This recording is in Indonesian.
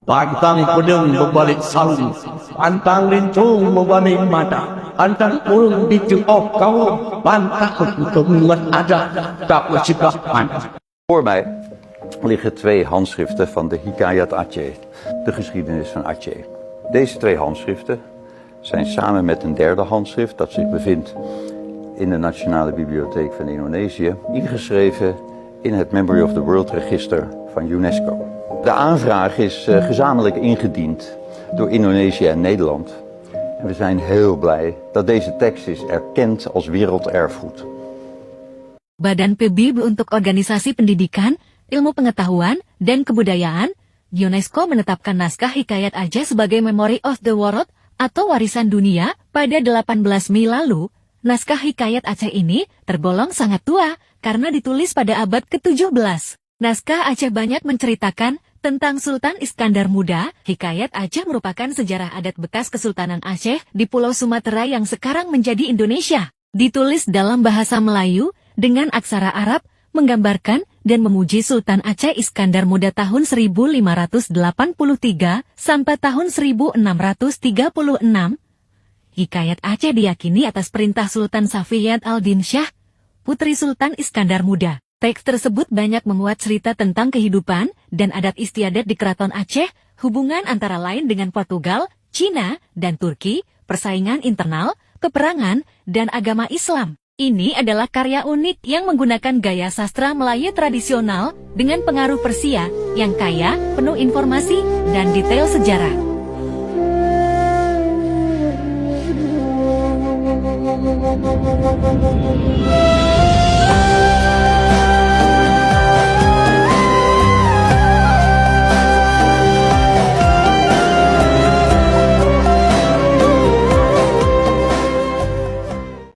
Pantang pedang berbalik saung, pantang lincung berbalik mata, pantang urung dicengkok kau, pantang untuk mengat ada, tak bercegahkan. Voor mij liggen twee handschriften van de Hikayat Aceh, de geschiedenis van Aceh. Deze twee handschriften zijn samen met een derde handschrift dat zich bevindt in de Nationale Bibliotheek van Indonesië, ingeschreven in het Memory of the World Register van UNESCO. De aanvraag is gezamenlijk ingediend door Indonesië en Nederland. En we zijn heel blij dat deze tekst is erkend als werelderfgoed. Badan PBB untuk Organisasi Pendidikan, Ilmu Pengetahuan, dan Kebudayaan, UNESCO menetapkan naskah Hikayat Aceh sebagai Memory of the World atau warisan dunia pada 18 Mei lalu. Naskah Hikayat Aceh ini tergolong sangat tua karena ditulis pada abad ke-17. Naskah Aceh banyak menceritakan tentang Sultan Iskandar Muda. Hikayat Aceh merupakan sejarah adat bekas Kesultanan Aceh di Pulau Sumatera yang sekarang menjadi Indonesia. Ditulis dalam bahasa Melayu dengan aksara Arab, menggambarkan dan memuji Sultan Aceh Iskandar Muda tahun 1583 sampai tahun 1636. Hikayat Aceh diyakini atas perintah Sultan Safiyat al-Din Shah, putri Sultan Iskandar Muda. Teks tersebut banyak memuat cerita tentang kehidupan dan adat istiadat di Keraton Aceh, hubungan antara lain dengan Portugal, Cina, dan Turki, persaingan internal, peperangan, dan agama Islam. Ini adalah karya unik yang menggunakan gaya sastra Melayu tradisional dengan pengaruh Persia yang kaya, penuh informasi, dan detail sejarah.